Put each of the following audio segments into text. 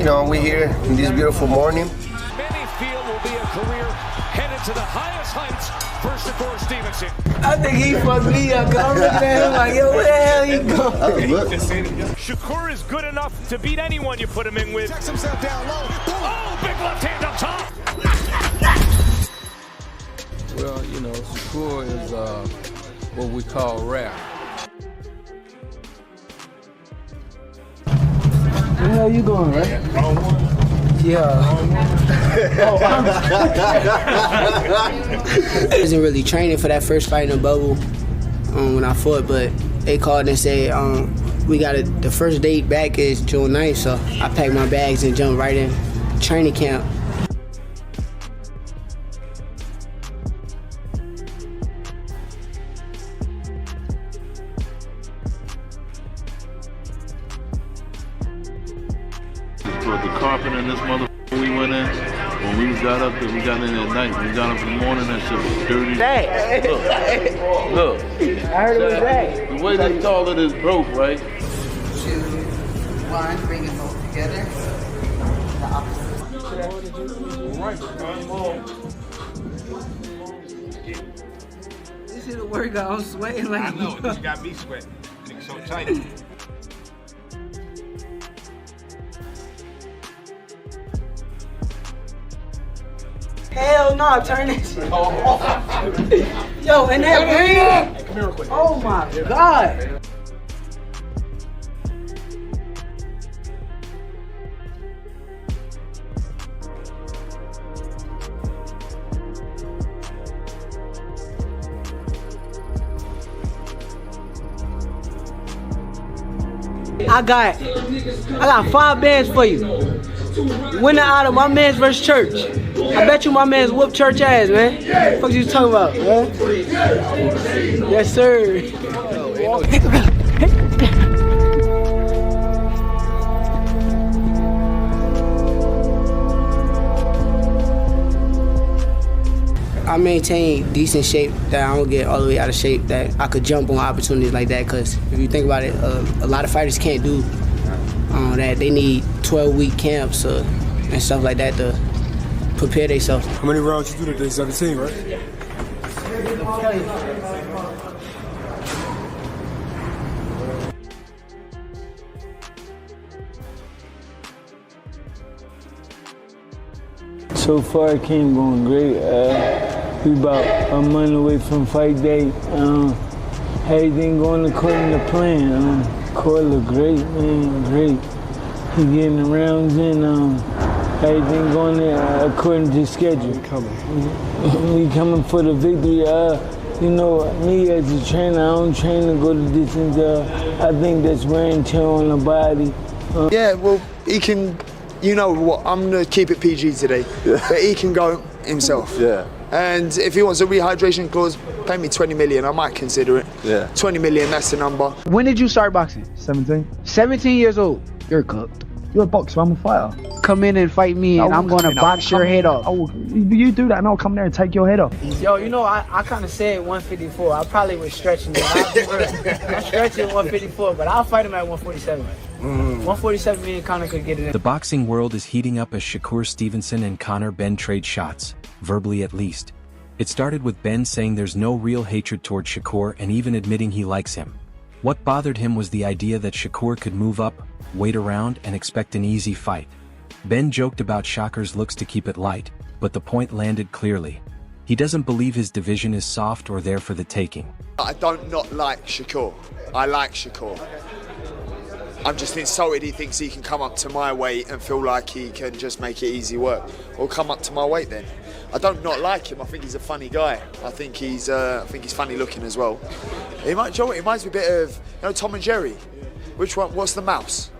we're here in this beautiful morning. Many feel will be a career headed to the highest heights for Shakur Stevenson. I think he fucked me up because I'm looking at him like, yo, where the hell he going? Shakur is good enough to beat anyone you put him in with. Checks himself down low. Oh, big left hand up top. Well, Shakur is what we call rap. Where the hell you going, right? Yeah. I wasn't really training for that first fight in the bubble when I fought, but they called and said, we got the first date back is June 9th, so I packed my bags and jumped right in training camp. The carpet in this motherfucker we went in, when we got up there, we got in at night. When we got up in the morning, that shit was dirty. Hey. Look. I heard it was that. The way they call it is broke, right? 2, 1, bring them both together. The opposite. This is a workout. I'm sweating like I know, you got me sweating. Nigga so tight. Hell no, turn this shit off. Yo, and that ring. Hey, come here real quick. Oh my God. I got 5 bands for you. Winner out of my man's versus Church. I bet you my man's whoop Church ass, man. What the fuck you talking about, man? Yes, sir. I maintain decent shape that I don't get all the way out of shape, that I could jump on opportunities like that, because if you think about it, a lot of fighters can't do that. They need 12-week camps and stuff like that to prepare themselves. How many rounds you do today? 17, right? So far, camp going great. We about a month away from fight day. Everything going according to plan. Court look great, man, great. He getting the rounds in. Everything going there according to schedule. We coming for the victory. Me as a trainer, I don't train to go the distance. I think that's wear and tear on the body. Yeah, well, he can, I'm going to keep it PG today, but he can go himself. Yeah. And if he wants a rehydration clause, pay me 20 million, I might consider it. Yeah. 20 million, that's the number. When did you start boxing? 17. 17 years old. You're cooked. You're a boxer, I'm a fighter. Come in and fight me, and I'm going to box your head off. You do that, and I'll come there and take your head off. Yo, I kind of said 154. I probably was stretching it. I'm stretching 154, but I'll fight him at 147. 147, me and Conor could get it in. The boxing world is heating up as Shakur Stevenson and Conor Ben trade shots, verbally at least. It started with Ben saying there's no real hatred toward Shakur and even admitting he likes him. What bothered him was the idea that Shakur could move up, wait around, and expect an easy fight. Ben joked about Shakur's looks to keep it light, but the point landed clearly. He doesn't believe his division is soft or there for the taking. I don't not like Shakur. I like Shakur. I'm just insulted he thinks he can come up to my weight and feel like he can just make it easy work. Well, come up to my weight then. I don't not like him. I think he's a funny guy. I think he's funny looking as well. He reminds me a bit of, Tom and Jerry. Which one? What's the mouse?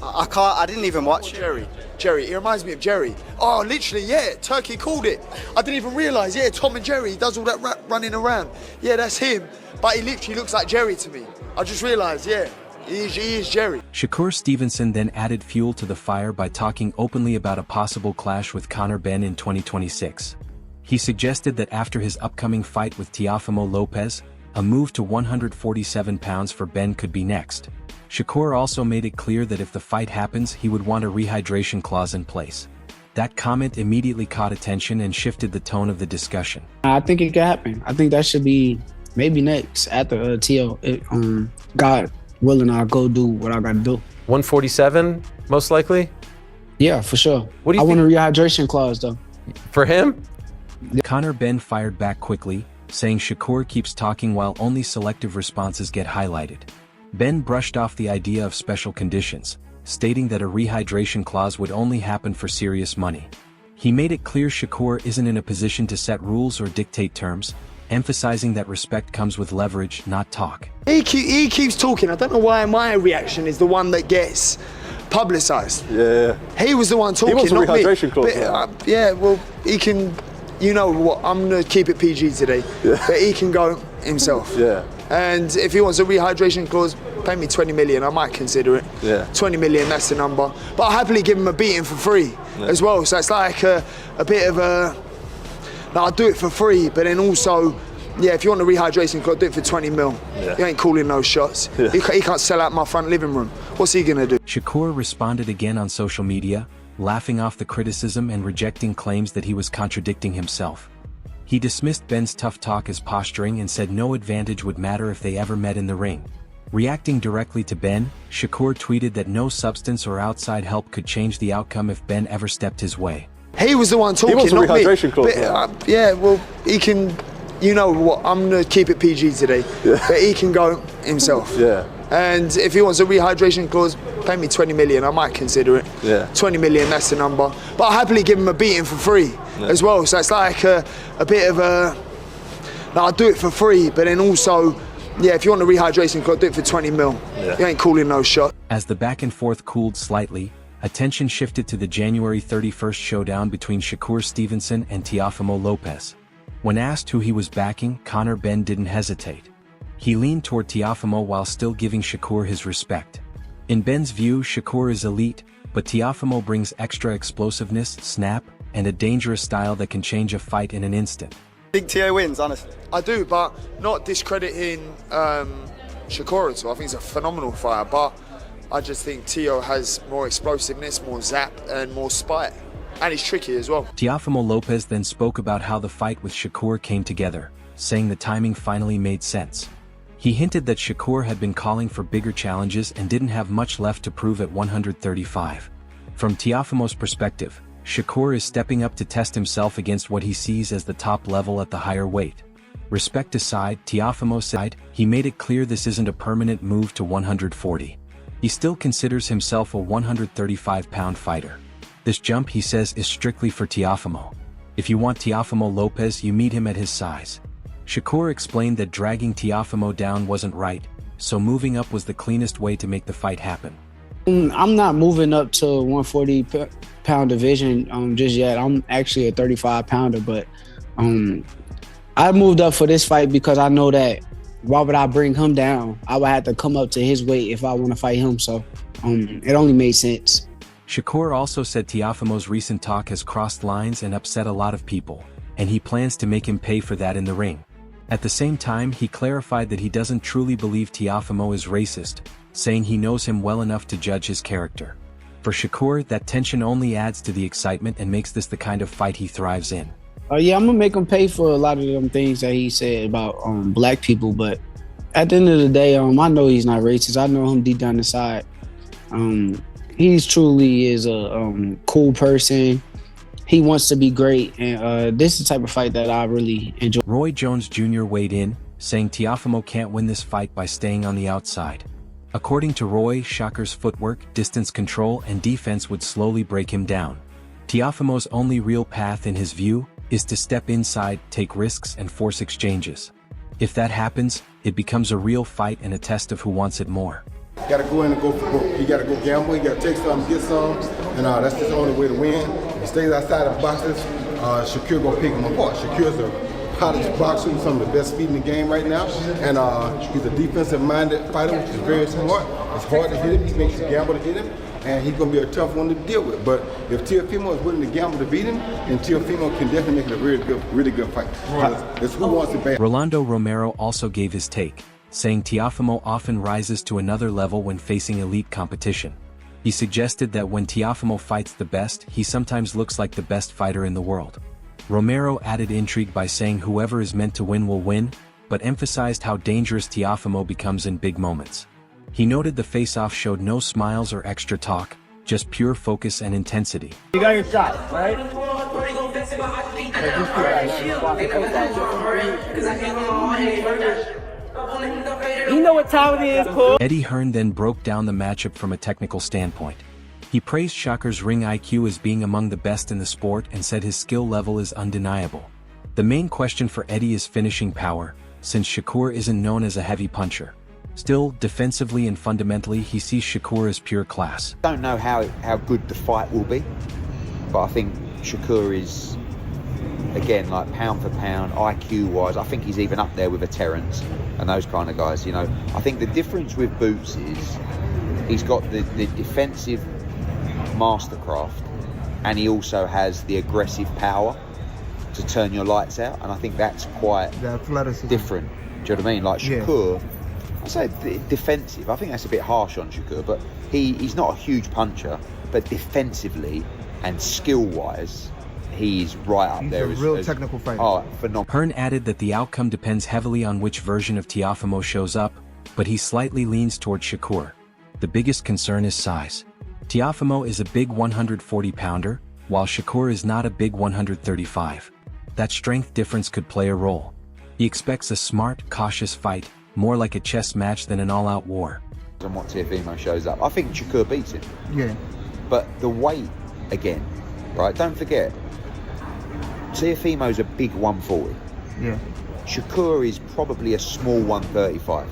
I didn't even watch Jerry. He reminds me of Jerry. Oh, literally, yeah, Turkey called it. I didn't even realise, yeah, Tom and Jerry, he does all that running around. Yeah, that's him, but he literally looks like Jerry to me. I just realised, yeah, he is Jerry. Shakur Stevenson then added fuel to the fire by talking openly about a possible clash with Conor Ben in 2026. He suggested that after his upcoming fight with Teofimo Lopez, a move to 147 pounds for Ben could be next. Shakur also made it clear that if the fight happens, he would want a rehydration clause in place. That comment immediately caught attention and shifted the tone of the discussion. I think it could happen. I think that should be maybe next after TO. God willing, I'll go do what I gotta do. 147, most likely? Yeah, for sure. What do you want a rehydration clause though. For him? Conor Ben fired back quickly, saying Shakur keeps talking while only selective responses get highlighted. Ben brushed off the idea of special conditions, stating that a rehydration clause would only happen for serious money. He made it clear Shakur isn't in a position to set rules or dictate terms, emphasizing that respect comes with leverage, not talk. He keeps talking. I don't know why my reaction is the one that gets publicised. Yeah. He was the one talking, he wants a not rehydration me. clause. But, yeah, well, he can, you know what, I'm going to keep it PG today, but he can go himself. Yeah. And if he wants a rehydration clause, pay me 20 million, I might consider it. Yeah. 20 million, that's the number. But I'll happily give him a beating for free as well. So it's like a bit of a, like I'll do it for free, but then also, yeah, if you want a rehydration clause, do it for 20 mil. Yeah. He ain't calling no shots. Yeah. He can't sell out my front living room. What's he gonna do? Shakur responded again on social media, laughing off the criticism and rejecting claims that he was contradicting himself. He dismissed Ben's tough talk as posturing and said no advantage would matter if they ever met in the ring. Reacting directly to Ben, Shakur tweeted that no substance or outside help could change the outcome if Ben ever stepped his way. He was the one talking, he wants a not rehydration me. clause. But, yeah, well, he can, you know what, I'm going to keep it PG today, but he can go himself. Yeah. And if he wants a rehydration clause, pay me 20 million, I might consider it. Yeah. 20 million, that's the number. But I'll happily give him a beating for free as well. So it's like a bit of a, like I'll do it for free, but then also, yeah, if you want a rehydration clause, do it for 20 mil. Yeah. He ain't calling no shot. As the back and forth cooled slightly, attention shifted to the January 31st showdown between Shakur Stevenson and Teofimo Lopez. When asked who he was backing, Conor Ben didn't hesitate. He leaned toward Teofimo while still giving Shakur his respect. In Ben's view, Shakur is elite, but Teofimo brings extra explosiveness, snap, and a dangerous style that can change a fight in an instant. Big TO wins, honestly. I do, but not discrediting Shakur at all. I think he's a phenomenal fighter, but I just think Teo has more explosiveness, more zap, and more spite. And he's tricky as well. Teofimo Lopez then spoke about how the fight with Shakur came together, saying the timing finally made sense. He hinted that Shakur had been calling for bigger challenges and didn't have much left to prove at 135. From Teofimo's perspective, Shakur is stepping up to test himself against what he sees as the top level at the higher weight. Respect aside, Teofimo said he made it clear this isn't a permanent move to 140. He still considers himself a 135-pound fighter. This jump, he says, is strictly for Teofimo. If you want Teofimo Lopez, you meet him at his size. Shakur explained that dragging Teofimo down wasn't right, so moving up was the cleanest way to make the fight happen. I'm not moving up to 140-pound division just yet. I'm actually a 35-pounder, but I moved up for this fight because I know that why would I bring him down? I would have to come up to his weight if I want to fight him, so it only made sense. Shakur also said Teofimo's recent talk has crossed lines and upset a lot of people, and he plans to make him pay for that in the ring. At the same time, he clarified that he doesn't truly believe Teofimo is racist, saying he knows him well enough to judge his character. For Shakur, that tension only adds to the excitement and makes this the kind of fight he thrives in. Yeah, I'm gonna make him pay for a lot of them things that he said about black people, but at the end of the day, I know he's not racist. I know him deep down inside. He truly is a cool person. He wants to be great, and this is the type of fight that I really enjoy. Roy Jones Jr. weighed in, saying Teofimo can't win this fight by staying on the outside. According to Roy, Shakur's footwork, distance control, and defense would slowly break him down. Teofimo's only real path, in his view, is to step inside, take risks, and force exchanges. If that happens, it becomes a real fight and a test of who wants it more. You gotta go in and go for broke. You gotta go gamble, you gotta take some, get some, and that's just the only way to win. If he stays outside of boxes, Shakur gonna pick him apart. Shakur's a polished boxer, he's some of the best feet in the game right now, and he's a defensive-minded fighter, which is very smart. It's hard to hit him, he makes you gamble to hit him, and he's going to be a tough one to deal with. But if Teofimo is willing to gamble to beat him, then Teofimo can definitely make it a really good fight. It's who wants it bad. Rolando Romero also gave his take, saying Teofimo often rises to another level when facing elite competition. He suggested that when Teofimo fights the best, he sometimes looks like the best fighter in the world. Romero added intrigue by saying whoever is meant to win will win, but emphasized how dangerous Teofimo becomes in big moments. He noted the face-off showed no smiles or extra talk, just pure focus and intensity. You got your shot, right? You know what time it is, Paul. Eddie Hearn then broke down the matchup from a technical standpoint. He praised Shakur's ring IQ as being among the best in the sport and said his skill level is undeniable. The main question for Eddie is finishing power, since Shakur isn't known as a heavy puncher. Still, defensively and fundamentally, he sees Shakur as pure class. I don't know how good the fight will be, but I think Shakur is, again, like pound for pound, IQ-wise, I think he's even up there with a Terence and those kind of guys, you know. I think the difference with Boots is he's got the defensive mastercraft, and he also has the aggressive power to turn your lights out, and I think that's quite different. Do you know what I mean? Like Shakur, I say defensive, I think that's a bit harsh on Shakur, but he's not a huge puncher, but defensively and skill-wise, he's right up there. He's a real technical fighter. Oh, phenomenal. Hearn added that the outcome depends heavily on which version of Teofimo shows up, but he slightly leans toward Shakur. The biggest concern is size. Teofimo is a big 140-pounder, while Shakur is not a big 135. That strength difference could play a role. He expects a smart, cautious fight, more like a chess match than an all-out war. On what Teofimo shows up, I think Shakur beats him. Yeah. But the weight, again, right, don't forget, Teofimo's a big 140. Yeah. Shakur is probably a small 135.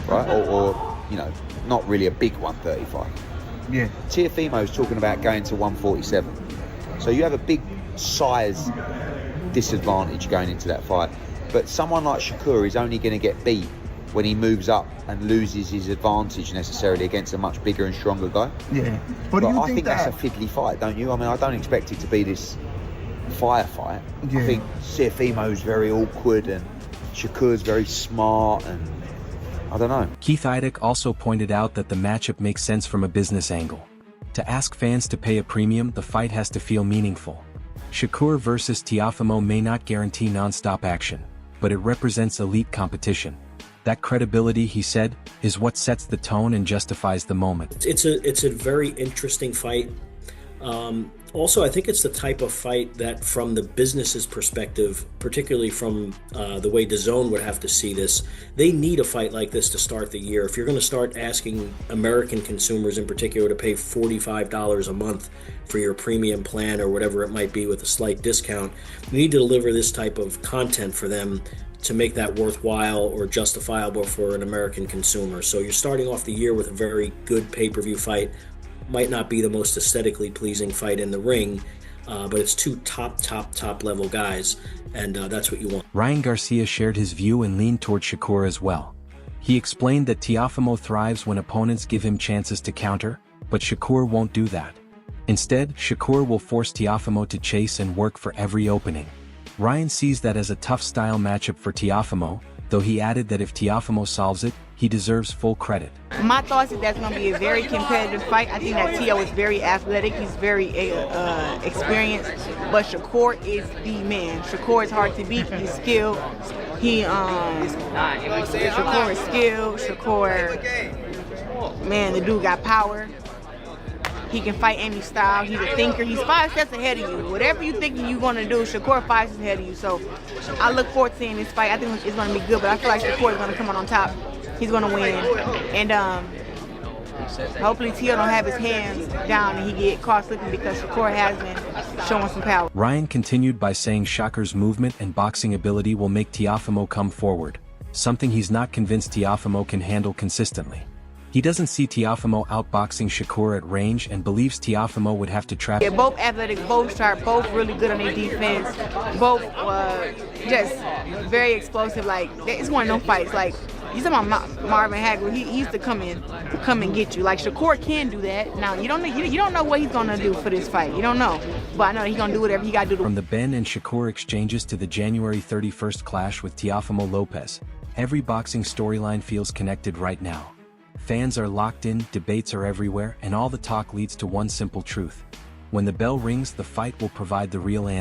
Right? Or you know, not really a big 135. Yeah. Teofimo's talking about going to 147. So you have a big size disadvantage going into that fight. But someone like Shakur is only going to get beat when he moves up and loses his advantage necessarily against a much bigger and stronger guy. Yeah. But I think that's a fiddly fight, don't you? I mean, I don't expect it to be this firefight. Yeah. I think Teofimo's very awkward and Shakur's very smart, and I don't know. Keith Idec also pointed out that the matchup makes sense from a business angle. To ask fans to pay a premium, the fight has to feel meaningful. Shakur versus Teofimo may not guarantee non-stop action, but it represents elite competition. That credibility, he said, is what sets the tone and justifies the moment. It's a very interesting fight. Also, I think it's the type of fight that, from the business's perspective, particularly from the way DAZN would have to see this, they need a fight like this to start the year. If you're going to start asking American consumers in particular to pay $45 a month for your premium plan or whatever it might be with a slight discount, you need to deliver this type of content for them to make that worthwhile or justifiable for an American consumer. So you're starting off the year with a very good pay-per-view fight. Might not be the most aesthetically pleasing fight in the ring, but it's two top level guys, and that's what you want. Ryan Garcia shared his view and leaned toward Shakur as well. He explained that Teofimo thrives when opponents give him chances to counter, but Shakur won't do that. Instead, Shakur will force Teofimo to chase and work for every opening. Ryan sees that as a tough style matchup for Teofimo, though he added that if Teofimo solves it, he deserves full credit. My thoughts is that's going to be a very competitive fight. I think that Teo is very athletic. He's very experienced, but Shakur is the man. Shakur is hard to beat. He's skilled. Shakur is skilled. Shakur, man, the dude got power. He can fight any style. He's a thinker. He's 5 steps ahead of you. Whatever you think you're going to do, Shakur 5 steps ahead of you. So I look forward to seeing this fight. I think it's going to be good, but I feel like Shakur is going to come out on top. He's going to win. And hopefully Teo don't have his hands down and he get caught slipping, because Shakur has been showing some power. Ryan continued by saying Shakur's movement and boxing ability will make Teofimo come forward, something he's not convinced Teofimo can handle consistently. He doesn't see Teofimo outboxing Shakur at range and believes Teofimo would have to trap. Yeah, both athletic, both sharp, both really good on their defense, both just very explosive. Like, it's one of them fights. Like, You talking about Marvin Hagler? He used to come and get you. Like Shakur can do that. Now you don't know what he's gonna do for this fight. You don't know, but I know he's gonna do whatever he gotta do. From the Ben and Shakur exchanges to the January 31st clash with Teofimo Lopez, every boxing storyline feels connected right now. Fans are locked in, debates are everywhere, and all the talk leads to one simple truth: when the bell rings, the fight will provide the real answer.